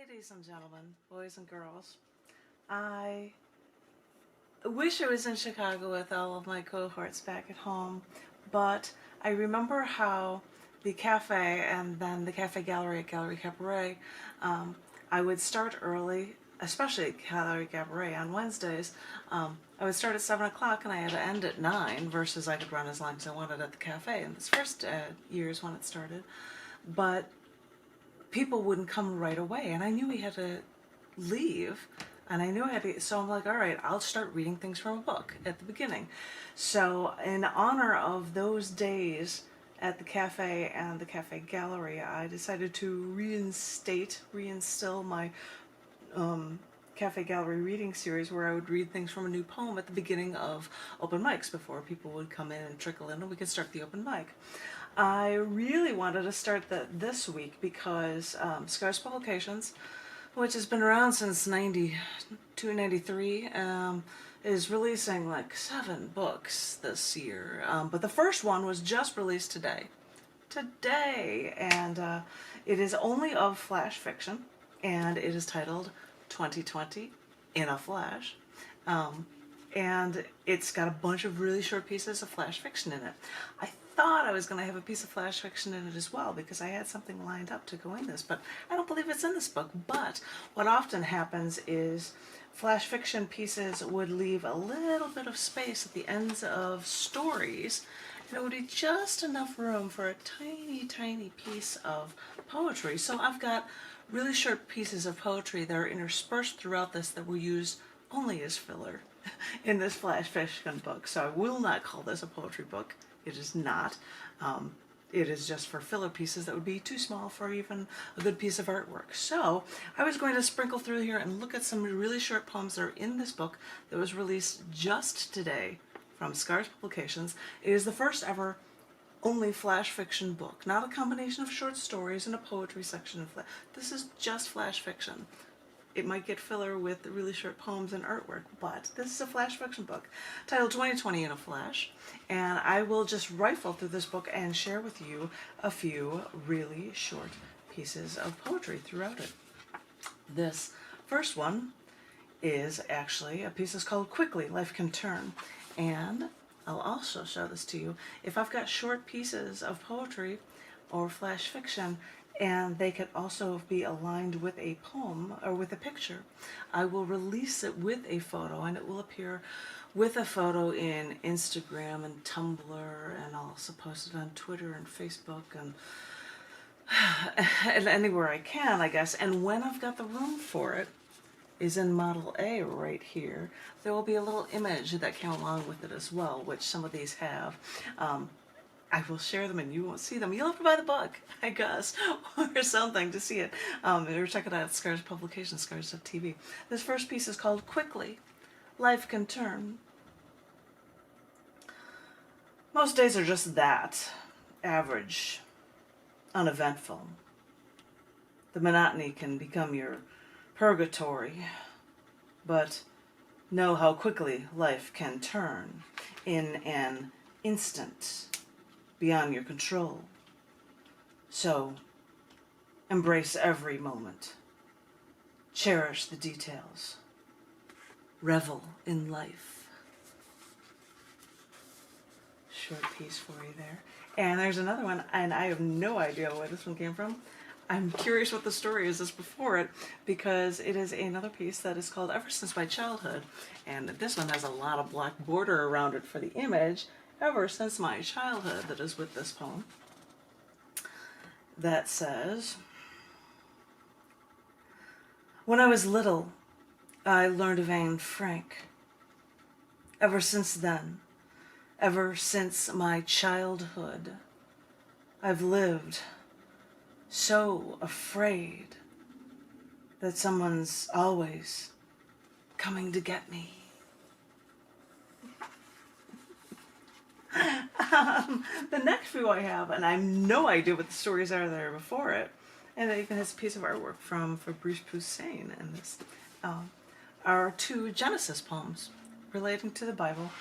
Ladies and gentlemen, boys and girls, I wish I was in Chicago with all of my cohorts back at home, but I remember how the cafe and then the cafe gallery at Gallery Cabaret, I would start early, especially at Gallery Cabaret on Wednesdays. I would start at 7 o'clock and I had to end at 9 versus I could run as long as I wanted at the cafe in this first years when it started. But people wouldn't come right away, and I knew we had to leave, and I knew I had to, so I'm like, all right, I'll start reading things from a book at the beginning. So in honor of those days at the cafe and the cafe gallery, I decided to reinstill my cafe gallery reading series where I would read things from a new poem at the beginning of open mics before people would come in and trickle in and we could start the open mic. I really wanted to start this week because Scars Publications, which has been around since 92, 93, is releasing like 7 books this year. But the first one was just released today, and it is only of flash fiction, and it is titled 2020 in a Flash. And it's got a bunch of really short pieces of flash fiction in it. I thought I was going to have a piece of flash fiction in it as well because I had something lined up to go in this, but I don't believe it's in this book. But what often happens is flash fiction pieces would leave a little bit of space at the ends of stories, and it would be just enough room for a tiny, tiny piece of poetry. So I've got really short pieces of poetry that are interspersed throughout this that will use only as filler in this flash fiction book. So I will not call this a poetry book. It is not. It is just for filler pieces that would be too small for even a good piece of artwork. So I was going to sprinkle through here and look at some really short poems that are in this book that was released just today from Scars Publications. It is the first ever only flash fiction book, not a combination of short stories and a poetry section. This is just flash fiction. It might get filler with really short poems and artwork, but this is a flash fiction book titled 2020 in a Flash, and I will just rifle through this book and share with you a few really short pieces of poetry throughout it. This first one is actually a piece that's called Quickly, Life Can Turn, and I'll also show this to you. If I've got short pieces of poetry or flash fiction, and they could also be aligned with a poem or with a picture, I will release it with a photo, and it will appear with a photo in Instagram and Tumblr, and I'll also post it on Twitter and Facebook and anywhere I can, I guess. And when I've got the room for it, is in Model A right here. There will be a little image that came along with it as well, which some of these have. I will share them and you won't see them. You'll have to buy the book, I guess, or something to see it. Or check it out at Scars Publications, Scars.tv. This first piece is called Quickly, Life Can Turn. Most days are just that, average, uneventful. The monotony can become your purgatory, but know how quickly life can turn in an instant, beyond your control. So, embrace every moment. Cherish the details. Revel in life. Short piece for you there. And there's another one, and I have no idea where this one came from. I'm curious what the story is before it, because it is another piece that is called Ever Since My Childhood. And this one has a lot of black border around it for the image. Ever Since My Childhood, that is with this poem, that says, when I was little, I learned of Anne Frank. Ever since then, ever since my childhood, I've lived so afraid that someone's always coming to get me. The next few I have, and I have no idea what the stories are that are before it, and it even has a piece of artwork from Fabrice Poussin in this, are 2 Genesis poems relating to the Bible,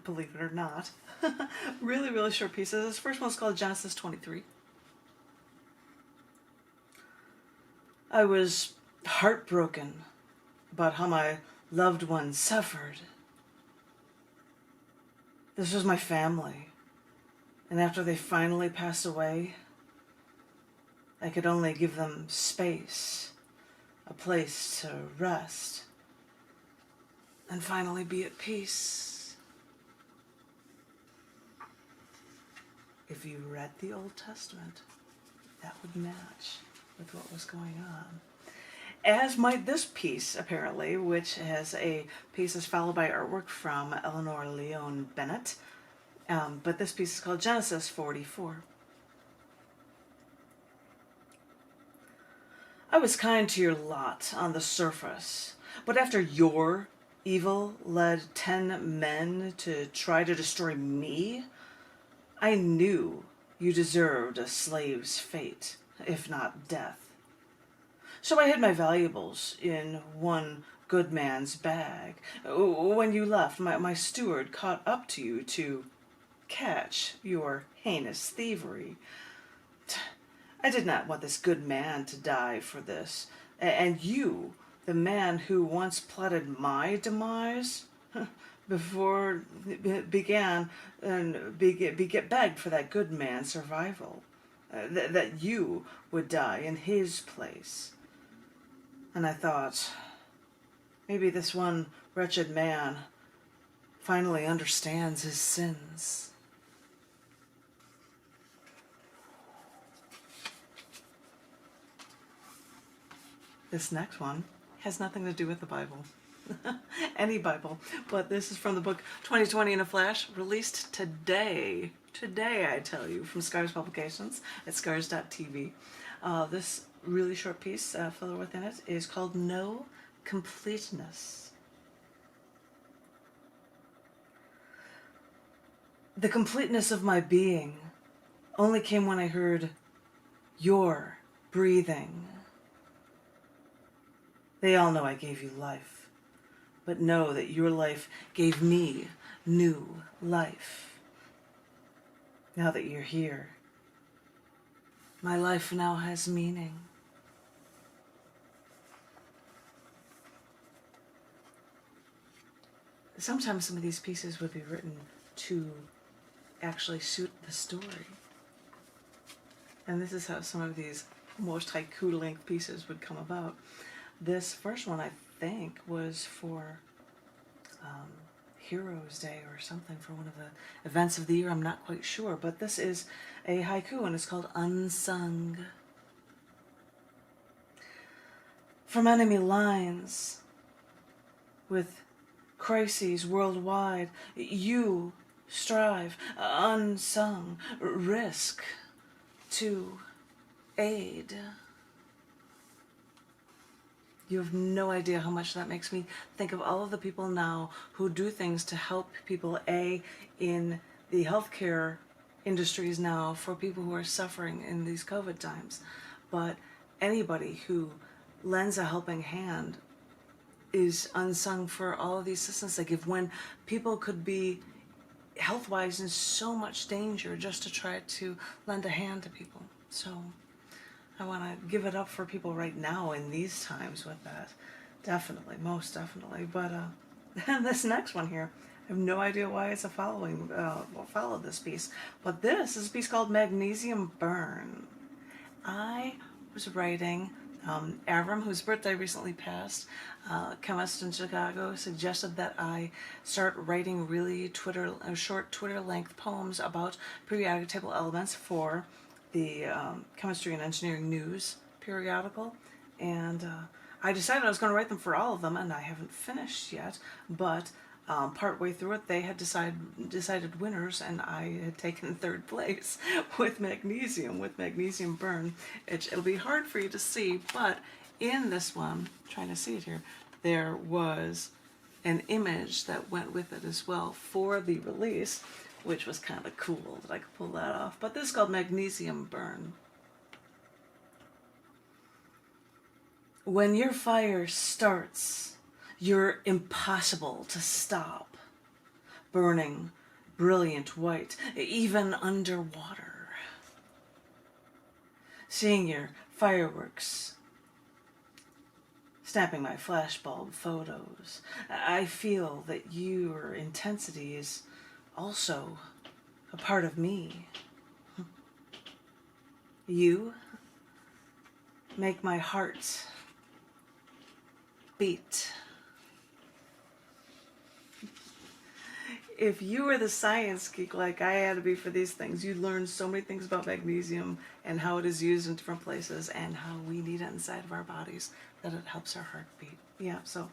believe it or not. Really, really short pieces. This first one's called Genesis 23. I was heartbroken about how my loved ones suffered. This was my family, and after they finally passed away, I could only give them space, a place to rest, and finally be at peace. If you read the Old Testament, that would match with what was going on. As might this piece, apparently, which has a piece is followed by artwork from Eleanor Leon Bennett. But this piece is called Genesis 44. I was kind to your lot on the surface, but after your evil led 10 men to try to destroy me, I knew you deserved a slave's fate, if not death. So I hid my valuables in one good man's bag. When you left, my steward caught up to you to catch your heinous thievery. I did not want this good man to die for this. And you, the man who once plotted my demise, before began and get begged for that good man's survival, that you would die in his place. And I thought, maybe this one wretched man finally understands his sins. This next one has nothing to do with the Bible. Any Bible. But this is from the book 2020 in a Flash, released today. Today, I tell you, from Scars Publications at scars.tv. This really short piece, filler within it, is called No Completeness. The completeness of my being only came when I heard your breathing. They all know I gave you life, but know that your life gave me new life. Now that you're here, my life now has meaning. Sometimes some of these pieces would be written to actually suit the story. And this is how some of these most haiku-length pieces would come about. This first one, I think, was for Heroes Day or something, for one of the events of the year. I'm not quite sure, but this is a haiku, and it's called Unsung. From enemy lines, with crises worldwide, you strive, unsung, risk to aid. You have no idea how much that makes me think of all of the people now who do things to help people, in the healthcare industries now, for people who are suffering in these COVID times. But anybody who lends a helping hand is unsung for all of the assistance they give when people could be health-wise in so much danger just to try to lend a hand to people. So I want to give it up for people right now in these times with that. Definitely, most definitely. But and this next one here, I have no idea why it's followed this piece. But this is a piece called Magnesium Burn. I was writing, Avram, whose birthday recently passed, chemist in Chicago, suggested that I start writing really short Twitter-length poems about periodic table elements for the Chemistry and Engineering News periodical, and I decided I was going to write them for all of them, and I haven't finished yet, but partway through it they had decided winners, and I had taken third place with Magnesium Burn. It'll be hard for you to see, but in this one, trying to see it here, there was an image that went with it as well for the release, which was kind of cool that I could pull that off. But this is called Magnesium Burn. When your fire starts, you're impossible to stop. Burning brilliant white, even underwater. Seeing your fireworks snapping my flashbulb photos. I feel that your intensity is also a part of me. You make my heart beat. If you were the science geek like I had to be for these things, you'd learn so many things about magnesium and how it is used in different places and how we need it inside of our bodies, that it helps our heart beat. Yeah, so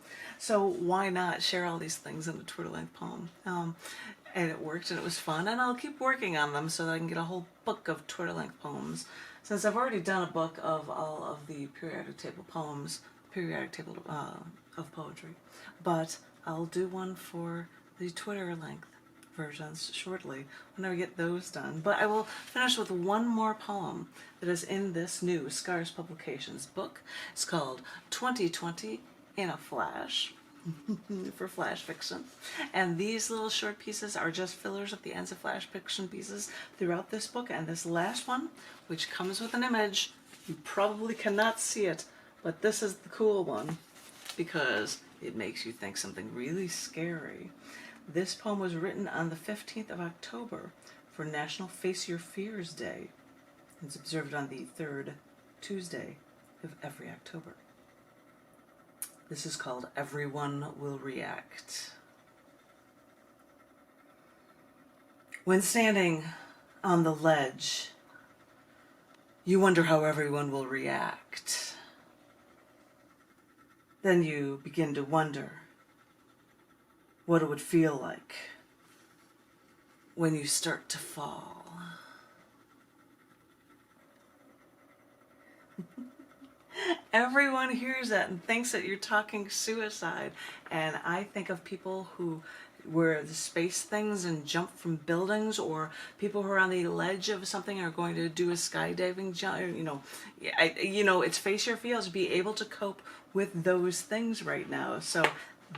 why not share all these things in a Twitter-length poem? And it worked and it was fun, and I'll keep working on them so that I can get a whole book of Twitter-length poems. Since I've already done a book of all of the periodic table poems, periodic table of poetry, but I'll do one for the Twitter-length versions shortly when I get those done. But I will finish with one more poem that is in this new Scars Publications book. It's called 2020 in a Flash. For flash fiction, and these little short pieces are just fillers at the ends of flash fiction pieces throughout this book. And this last one, which comes with an image, you probably cannot see it, but this is the cool one because it makes you think something really scary. This poem was written on the 15th of October for National Face Your Fears Day. It's observed on the third Tuesday of every October. This is called Everyone Will React. When standing on the ledge, you wonder how everyone will react. Then you begin to wonder what it would feel like when you start to fall. Everyone hears that and thinks that you're talking suicide. And I think of people who wear the space things and jump from buildings, or people who are on the ledge of something and are going to do a skydiving jump. It's face your fears, be able to cope with those things right now. So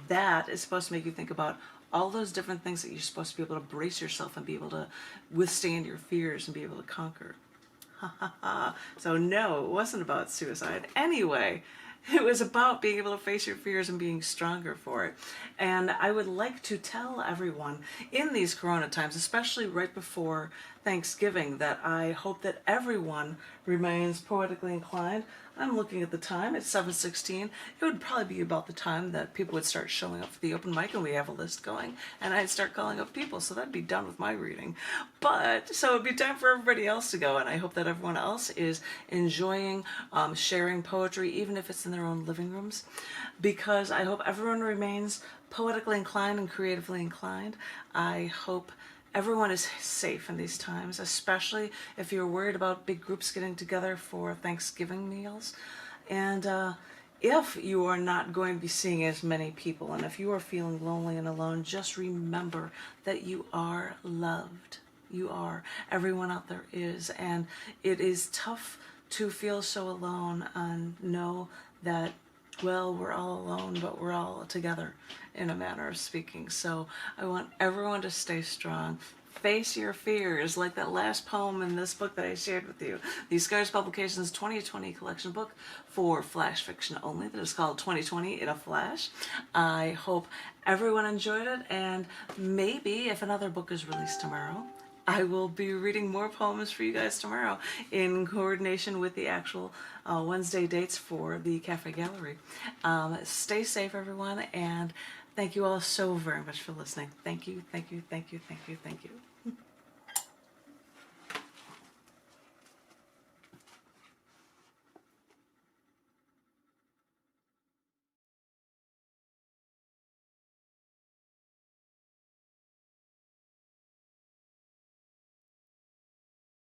that is supposed to make you think about all those different things that you're supposed to be able to brace yourself and be able to withstand your fears and be able to conquer. So no, it wasn't about suicide. Anyway, it was about being able to face your fears and being stronger for it. And I would like to tell everyone in these Corona times, especially right before Thanksgiving, that I hope that everyone remains poetically inclined. I'm looking at the time, it's 7:16. It would probably be about the time that people would start showing up for the open mic and we have a list going, and I'd start calling up people, so that'd be done with my reading. But, so it'd be time for everybody else to go, and I hope that everyone else is enjoying sharing poetry, even if it's in their own living rooms, because I hope everyone remains poetically inclined and creatively inclined. I hope everyone is safe in these times, especially if you're worried about big groups getting together for Thanksgiving meals. And if you are not going to be seeing as many people, and if you are feeling lonely and alone, just remember that you are loved. You are. Everyone out there is. And it is tough to feel so alone and know that, well, we're all alone, but we're all together, in a manner of speaking. So I want everyone to stay strong. Face your fears, like that last poem in this book that I shared with you. The Scars Publications 2020 collection book for flash fiction only that is called 2020 in a Flash. I hope everyone enjoyed it, and maybe if another book is released tomorrow, I will be reading more poems for you guys tomorrow in coordination with the actual Wednesday dates for the Cafe Gallery. Stay safe, everyone, and thank you all so very much for listening. Thank you, thank you, thank you, thank you, thank you.